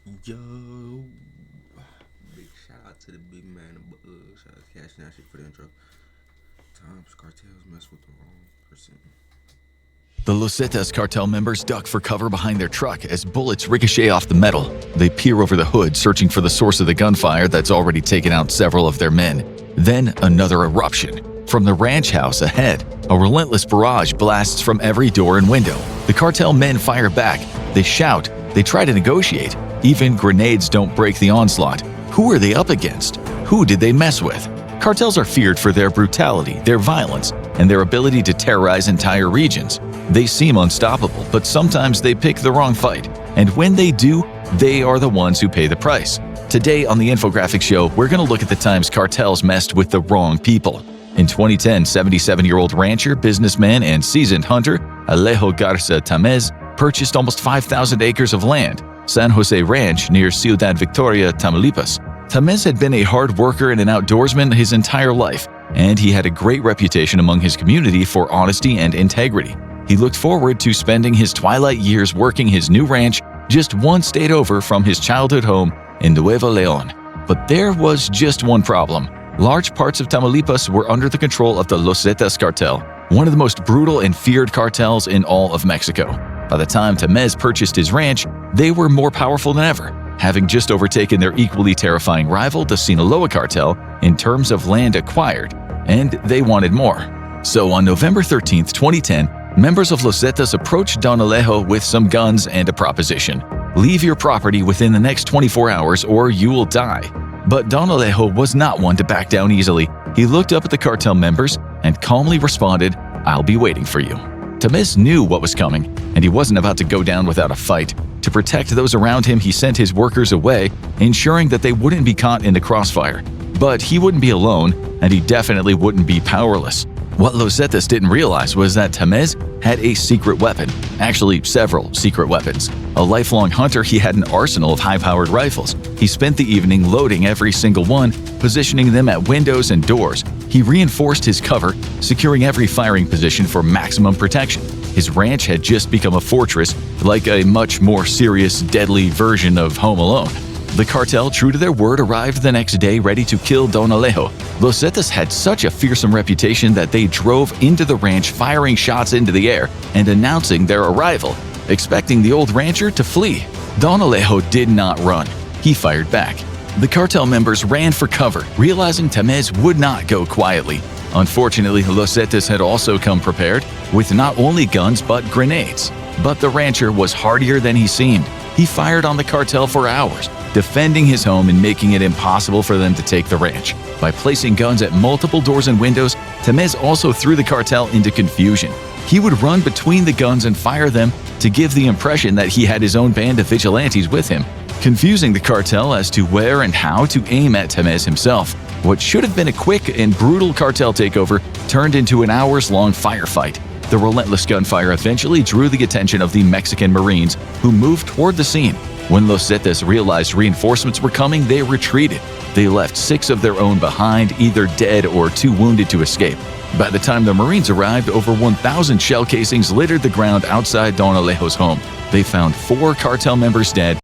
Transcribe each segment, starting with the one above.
Yo, big shout out to the big man. Shout out to Cash Now shit for the intro. Times cartels mess with the wrong person. The Los Zetas cartel members duck for cover behind their truck as bullets ricochet off the metal. They peer over the hood, searching for the source of the gunfire that's already taken out several of their men. Then another eruption. From the ranch house ahead, a relentless barrage blasts from every door and window. The cartel men fire back. They shout. They try to negotiate. Even grenades don't break the onslaught. Who are they up against? Who did they mess with? Cartels are feared for their brutality, their violence, and their ability to terrorize entire regions. They seem unstoppable, but sometimes they pick the wrong fight. And when they do, they are the ones who pay the price. Today on the Infographic Show, we're going to look at the times cartels messed with the wrong people. In 2010, 77-year-old rancher, businessman, and seasoned hunter Alejo Garza Tamez purchased almost 5,000 acres of land, San Jose Ranch near Ciudad Victoria, Tamaulipas. Tamez had been a hard worker and an outdoorsman his entire life, and he had a great reputation among his community for honesty and integrity. He looked forward to spending his twilight years working his new ranch just one state over from his childhood home in Nuevo León. But there was just one problem. Large parts of Tamaulipas were under the control of the Los Zetas cartel, one of the most brutal and feared cartels in all of Mexico. By the time Tamez purchased his ranch, they were more powerful than ever, having just overtaken their equally terrifying rival, the Sinaloa cartel, in terms of land acquired, and they wanted more. So on November 13, 2010, members of Los Zetas approached Don Alejo with some guns and a proposition. Leave your property within the next 24 hours or you will die. But Don Alejo was not one to back down easily. He looked up at the cartel members and calmly responded, "I'll be waiting for you." Tamez knew what was coming, and he wasn't about to go down without a fight. To protect those around him, he sent his workers away, ensuring that they wouldn't be caught in the crossfire. But he wouldn't be alone, and he definitely wouldn't be powerless. What Los Zetas didn't realize was that Tamez had a secret weapon, actually several secret weapons. A lifelong hunter, he had an arsenal of high-powered rifles. He spent the evening loading every single one, positioning them at windows and doors. He reinforced his cover, securing every firing position for maximum protection. His ranch had just become a fortress, like a much more serious, deadly version of Home Alone. The cartel, true to their word, arrived the next day ready to kill Don Alejo. Los Zetas had such a fearsome reputation that they drove into the ranch firing shots into the air and announcing their arrival, expecting the old rancher to flee. Don Alejo did not run. He fired back. The cartel members ran for cover, realizing Tamez would not go quietly. Unfortunately, Los Zetas had also come prepared with not only guns but grenades. But the rancher was hardier than he seemed. He fired on the cartel for hours, defending his home and making it impossible for them to take the ranch. By placing guns at multiple doors and windows, Tamez also threw the cartel into confusion. He would run between the guns and fire them to give the impression that he had his own band of vigilantes with him, confusing the cartel as to where and how to aim at Tamez himself. What should have been a quick and brutal cartel takeover turned into an hours-long firefight. The relentless gunfire eventually drew the attention of the Mexican Marines, who moved toward the scene. When Los Zetas realized reinforcements were coming, they retreated. They left 6 of their own behind, either dead or too wounded to escape. By the time the Marines arrived, over 1,000 shell casings littered the ground outside Don Alejo's home. They found 4 cartel members dead,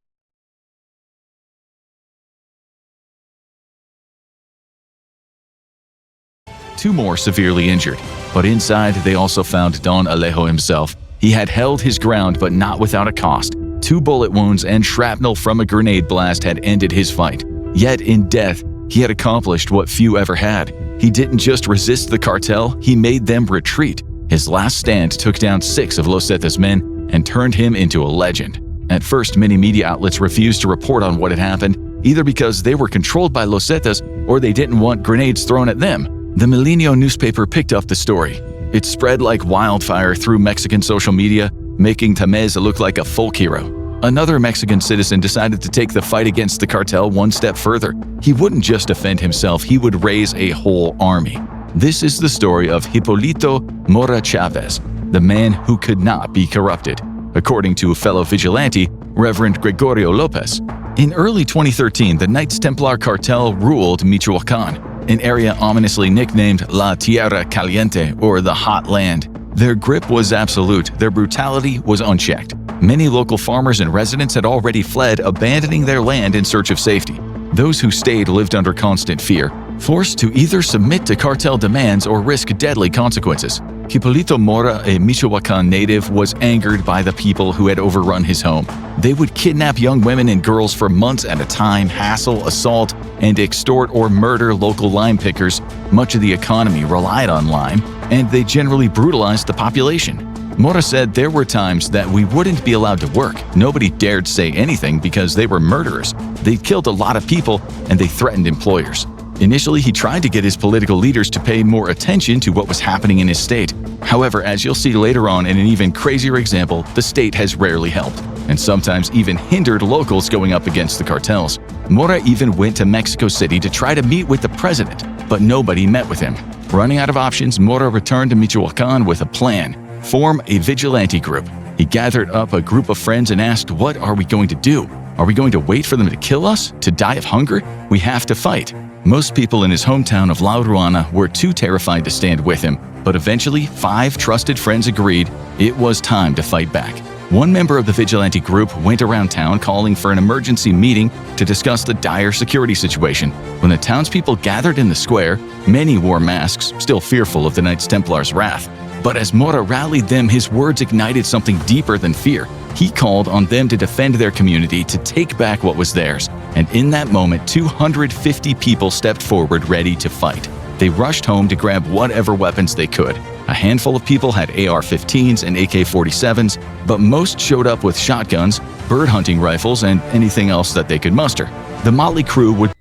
2 more severely injured. But inside, they also found Don Alejo himself. He had held his ground, but not without a cost. 2 bullet wounds and shrapnel from a grenade blast had ended his fight. Yet in death, he had accomplished what few ever had. He didn't just resist the cartel, he made them retreat. His last stand took down 6 of Los Zetas' men and turned him into a legend. At first, many media outlets refused to report on what had happened, either because they were controlled by Los Zetas or they didn't want grenades thrown at them. The Milenio newspaper picked up the story. It spread like wildfire through Mexican social media, making Tamez look like a folk hero. Another Mexican citizen decided to take the fight against the cartel one step further. He wouldn't just defend himself, he would raise a whole army. This is the story of Hipólito Mora Chavez, the man who could not be corrupted, according to fellow vigilante Reverend Gregorio Lopez. In early 2013, the Knights Templar cartel ruled Michoacán, an area ominously nicknamed La Tierra Caliente, or the Hot Land. Their grip was absolute, their brutality was unchecked. Many local farmers and residents had already fled, abandoning their land in search of safety. Those who stayed lived under constant fear, forced to either submit to cartel demands or risk deadly consequences. Hipólito Mora, a Michoacán native, was angered by the people who had overrun his home. They would kidnap young women and girls for months at a time, hassle, assault, and extort or murder local lime pickers. Much of the economy relied on lime, and they generally brutalized the population. Mora said there were times that we wouldn't be allowed to work. Nobody dared say anything because they were murderers. They killed a lot of people, and they threatened employers. Initially, he tried to get his political leaders to pay more attention to what was happening in his state. However, as you'll see later on in an even crazier example, the state has rarely helped, and sometimes even hindered locals going up against the cartels. Mora even went to Mexico City to try to meet with the president, but nobody met with him. Running out of options, Mora returned to Michoacán with a plan: form a vigilante group. He gathered up a group of friends and asked, "What are we going to do? Are we going to wait for them to kill us? To die of hunger? We have to fight." Most people in his hometown of La Ruana were too terrified to stand with him, but eventually 5 trusted friends agreed it was time to fight back. One member of the vigilante group went around town calling for an emergency meeting to discuss the dire security situation. When the townspeople gathered in the square, many wore masks, still fearful of the Knights Templar's wrath. But as Mora rallied them, his words ignited something deeper than fear. He called on them to defend their community, to take back what was theirs. And in that moment, 250 people stepped forward ready to fight. They rushed home to grab whatever weapons they could. A handful of people had AR-15s and AK-47s, but most showed up with shotguns, bird hunting rifles, and anything else that they could muster. The motley crew would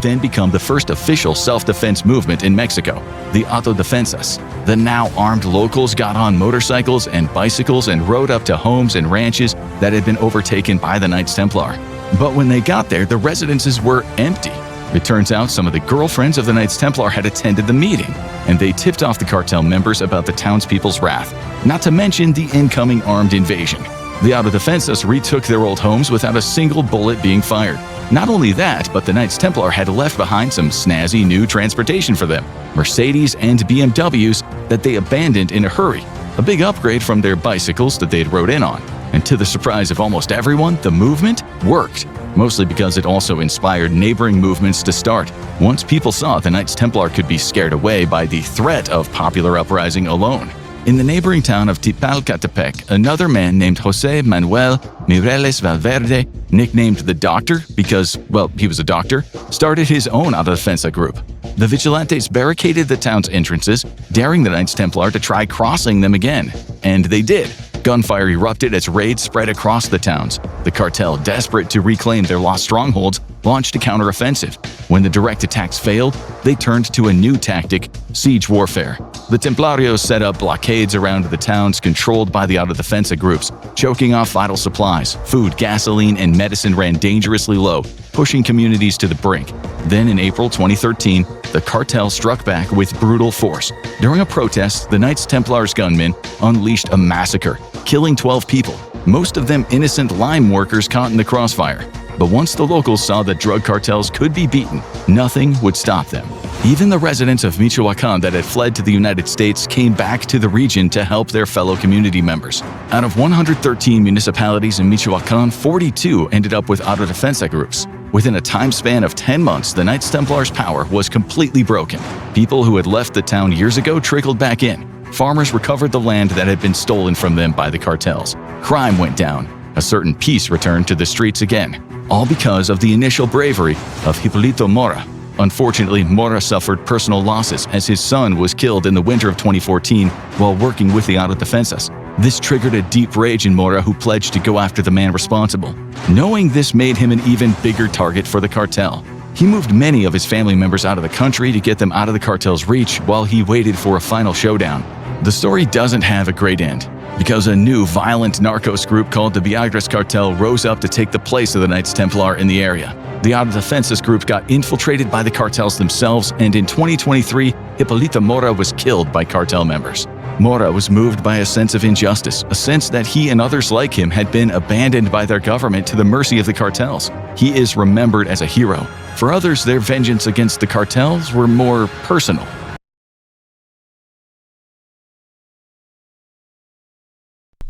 then become the first official self-defense movement in Mexico, the Autodefensas. The now armed locals got on motorcycles and bicycles and rode up to homes and ranches that had been overtaken by the Knights Templar. But when they got there, the residences were empty. It turns out some of the girlfriends of the Knights Templar had attended the meeting, and they tipped off the cartel members about the townspeople's wrath, not to mention the incoming armed invasion. The Autodefensas retook their old homes without a single bullet being fired. Not only that, but the Knights Templar had left behind some snazzy new transportation for them, Mercedes and BMWs that they abandoned in a hurry, a big upgrade from their bicycles that they'd rode in on. And to the surprise of almost everyone, the movement worked, mostly because it also inspired neighboring movements to start. Once people saw the Knights Templar could be scared away by the threat of popular uprising alone. In the neighboring town of Tipalcatepec, another man named José Manuel Mireles Valverde, nicknamed the Doctor because, well, he was a doctor, started his own Autodefensa group. The vigilantes barricaded the town's entrances, daring the Knights Templar to try crossing them again. And they did. Gunfire erupted as raids spread across the towns. The cartel, desperate to reclaim their lost strongholds, launched a counteroffensive. When the direct attacks failed, they turned to a new tactic: siege warfare. The Templarios set up blockades around the towns controlled by the Autodefensa groups, choking off vital supplies. Food, gasoline, and medicine ran dangerously low, pushing communities to the brink. Then in April 2013, the cartel struck back with brutal force. During a protest, the Knights Templar's gunmen unleashed a massacre, killing 12 people, most of them innocent lime workers caught in the crossfire. But once the locals saw that drug cartels could be beaten, nothing would stop them. Even the residents of Michoacán that had fled to the United States came back to the region to help their fellow community members. Out of 113 municipalities in Michoacán, 42 ended up with Autodefensa groups. Within a time span of 10 months, the Knights Templar's power was completely broken. People who had left the town years ago trickled back in. Farmers recovered the land that had been stolen from them by the cartels. Crime went down. A certain peace returned to the streets again. All because of the initial bravery of Hipólito Mora. Unfortunately, Mora suffered personal losses as his son was killed in the winter of 2014 while working with the Autodefensas. This triggered a deep rage in Mora, who pledged to go after the man responsible. Knowing this made him an even bigger target for the cartel. He moved many of his family members out of the country to get them out of the cartel's reach while he waited for a final showdown. The story doesn't have a great end, because a new violent narcos group called the Viagras Cartel rose up to take the place of the Knights Templar in the area. The Autodefensas group got infiltrated by the cartels themselves, and in 2023, Hipólito Mora was killed by cartel members. Mora was moved by a sense of injustice, a sense that he and others like him had been abandoned by their government to the mercy of the cartels. He is remembered as a hero. For others, their vengeance against the cartels were more personal.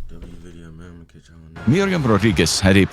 The Miriam Rodriguez had a